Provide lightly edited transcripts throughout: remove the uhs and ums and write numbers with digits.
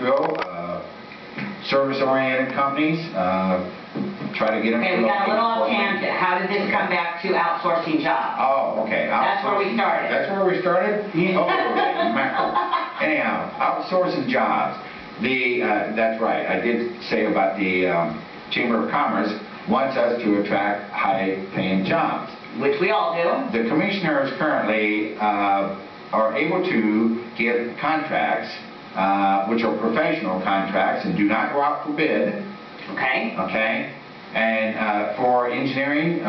industrial, service-oriented companies. Try to get them. Okay, we got a little off tangent. How did this come back to outsourcing jobs? Oh, okay. That's where we started. That's where we started? Oh, mackerel. Anyhow, outsourcing jobs. That's right. I did say about the Chamber of Commerce wants us to attract high-paying jobs. Which we all do. The commissioners currently are able to get contracts, which are professional contracts and do not go out for bid. Okay. Okay. And for engineering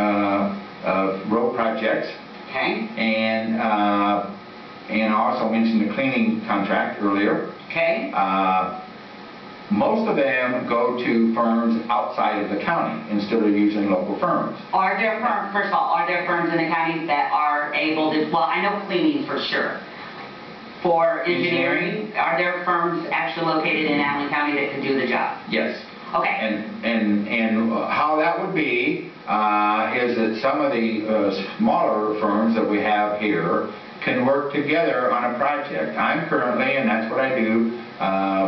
road projects. Okay. And I also mentioned the cleaning contract earlier. Okay. Most of them go to firms outside of the county instead of using local firms. Are there firms, first of all, are there firms in the county that are able to, well, I know cleaning for sure. For engineering, are there firms actually located in Allen County that could do the job? Yes. Okay. And how that would be is that some of the smaller firms that we have here can work together on a project. I'm currently, and that's what I do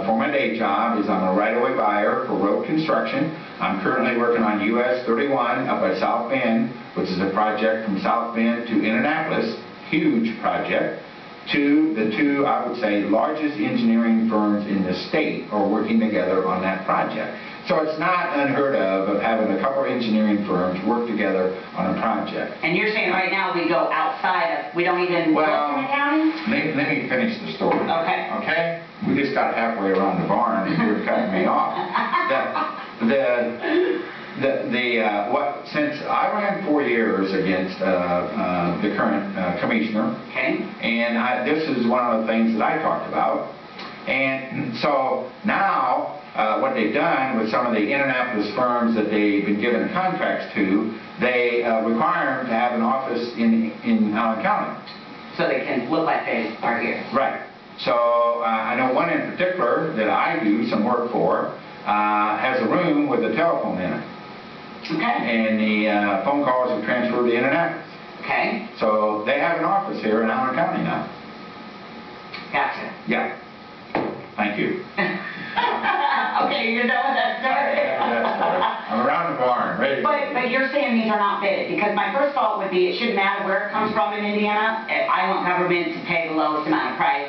for my day job, is I'm a right-of-way buyer for road construction. I'm currently working on US 31 up at South Bend, which is a project from South Bend to Indianapolis, huge project. The two, I would say, largest engineering firms in the state are working together on that project. So it's not unheard of having a couple of engineering firms work together on a project. And you're saying right now we go outside of, we don't even look in the county? Let me finish the story. Okay. Okay? We just got halfway around the barn and you're cutting me off. Since I ran 4 years against the current commissioner, okay, and this is one of the things that I talked about, and so now what they've done with some of the Indianapolis firms that they've been given contracts to, they require them to have an office in Allen County. So they can look like they are here. Right. So I know one in particular that I do some work for has a room with a telephone in it. Okay. And the phone calls are transferred to Indianapolis. Okay. So they have an office here in Allen County now. Gotcha. Yeah. Thank you. Okay, you're done with that story. I'm around the barn, ready. But you're saying these are not bidded, because my first thought would be it shouldn't matter where it comes from in Indiana. I want government to pay the lowest amount of price,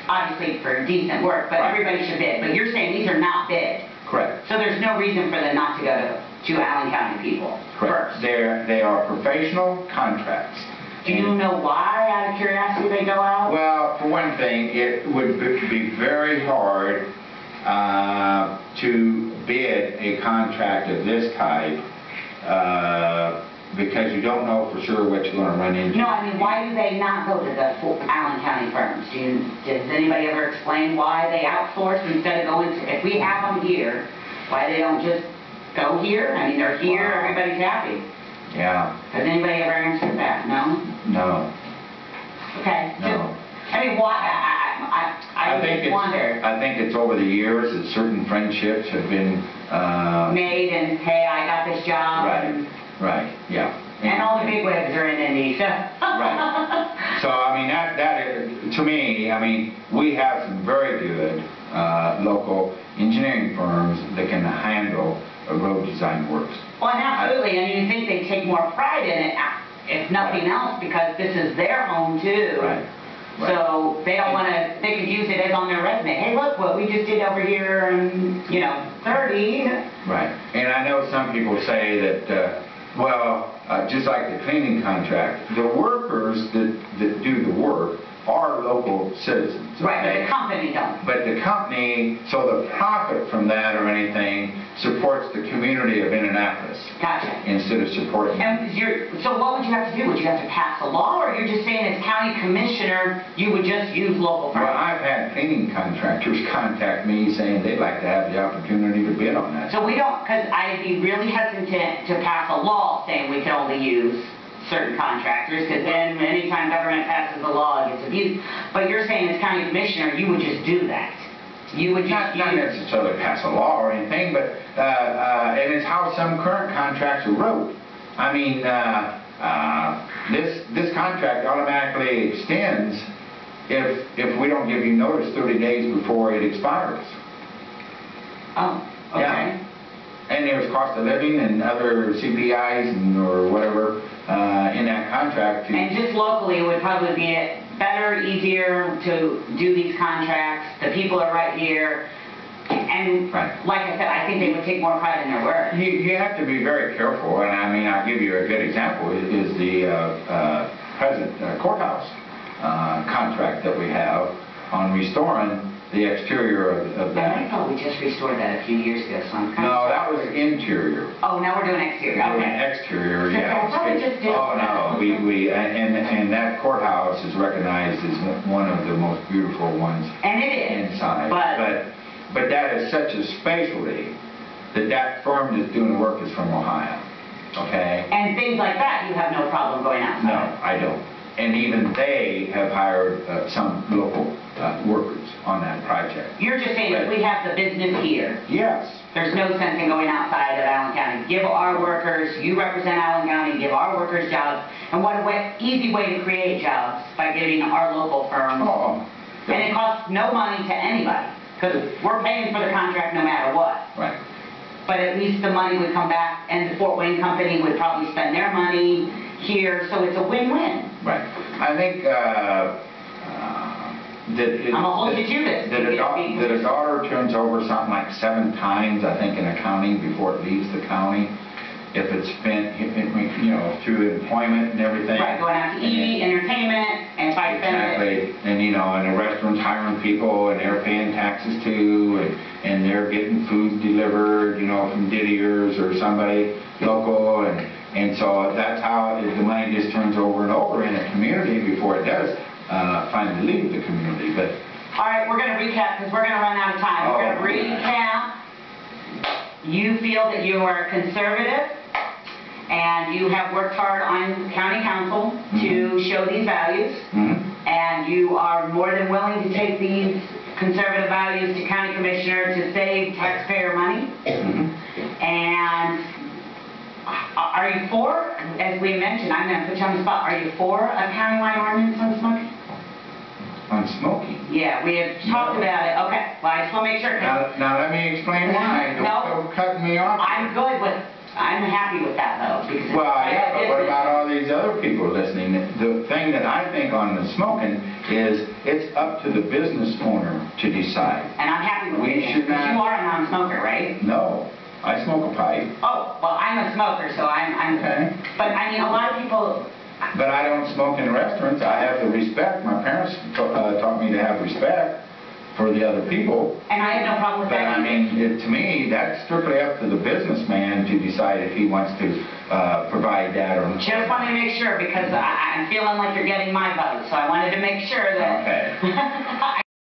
obviously for decent work, but everybody should bid. But you're saying these are not bid. Correct. So there's no reason for them not to go to Allen County people. Correct. First. They are professional contracts. Do you know why, out of curiosity, they go out? Well, for one thing, it would be very hard to bid a contract of this type because you don't know for sure what you're going to run into. No, I mean, why do they not go to the Allen County firms? Does anybody ever explain why they outsource instead of going to, if we have them here, why they don't just go here? I mean, they're here, everybody's happy. Yeah. Has anybody ever answered that? No? No. Okay. No. I mean, why? I just wonder. I think it's over the years that certain friendships have been made, and hey, I got this job. Right. Right. Yeah. And all the big wigs are in Indy. So. Right. So I mean that is, to me, I mean, we have some very good local engineering firms that can handle road design works. Well, and absolutely, and you think they take more pride in it, if nothing else, because this is their home too. Right. So they don't want to, they could use it as on their resume. Hey, look what we just did over here in, 30. Right. And I know some people say that, just like the cleaning contract, the workers that do the work are local citizens. Right, but the company don't. But the company, so the profit from that or anything supports the community of Indianapolis. Gotcha. Instead of supporting. And so what would you have to do? Would you have to pass a law, or you're just saying as county commissioner you would just use local firms? Well, I've had cleaning contractors contact me saying they'd like to have the opportunity to bid on that. So we don't, because I'd be really hesitant to pass a law saying we can only use certain contractors, because then anytime government passes a law, it gets abused. But you're saying as county commissioner, you would just do that. You would just not necessarily pass a law or anything, but and it's how some current contracts are wrote. I mean, this contract automatically extends if we don't give you notice 30 days before it expires. Oh, okay. Yeah. And there's cost of living and other CPIs and or whatever in that contract. And just locally, it would probably be better, easier to do these contracts. The people are right here. And Right. like I said, I think they would take more pride in their work. You have to be very careful, and I mean, I'll give you a good example, is the present courthouse contract that we have on restoring the exterior of And I that. thought we just restored that a few years ago, so I'm kind of... No, that was interior. Oh, now we're doing exterior, We're doing okay. exterior, Okay, yeah. I thought we just did Oh, that. no, and that courthouse is recognized as one of the most beautiful ones And it is, inside. But that is such a specialty that firm that's doing the work is from Ohio, okay? And things like that, you have no problem going outside. No, I don't. And even they have hired some local workers on that project. You're just saying if we have the business here, Yes. there's no sense in going outside of Allen County. Give our workers, you represent Allen County, give our workers jobs. And what a easy way to create jobs by giving our local firms. Oh, And it costs no money to anybody, because we're paying for the contract no matter what. right. But at least the money would come back, and the Fort Wayne company would probably spend their money here, so it's a win-win. Right. I think I'm a hold you to this. that a daughter turns over something like 7 times, I think, in accounting before it leaves the county. If it's spent, you know, through employment and everything. Right, going out to eat, entertainment, and if I spend it. Exactly. And, you know, and the restaurant's hiring people, and they're paying taxes too, and they're getting food delivered, you know, from Didier's or somebody local, and so that's how the money just turns over and over in a community before it does finally leave the community. But All right, we're going to recap, because we're going to run out of time. We're going to recap. You feel that you are conservative, and you have worked hard on county council to show these values, and you are more than willing to take these conservative values to county commissioner to save taxpayer money. And are you for, as we mentioned, I'm going to put you on the spot, are you for a countywide ordinance on smoking? on smoking. Yeah, we have talked about it. Okay, well, I just want to make sure. Now let me explain why. Don't cut me off. I'm happy with that, though. Because well, yeah, but what about all these other people listening? The thing that I think on the smoking is it's up to the business owner to decide. And I'm happy with it. Should not. You are a non-smoker, right? No, I smoke a pipe. Oh, well, I'm a smoker, so I'm Okay. But, I mean, a lot of people... But I don't smoke in restaurants. I have the respect. My parents taught me to have respect for the other people. And I have no problem with But that. I mean, to me, that's strictly up to the businessman to decide if he wants to provide that or not. Just wanted to make sure, because I'm feeling like you're getting my vote, so I wanted to make sure that... Okay. I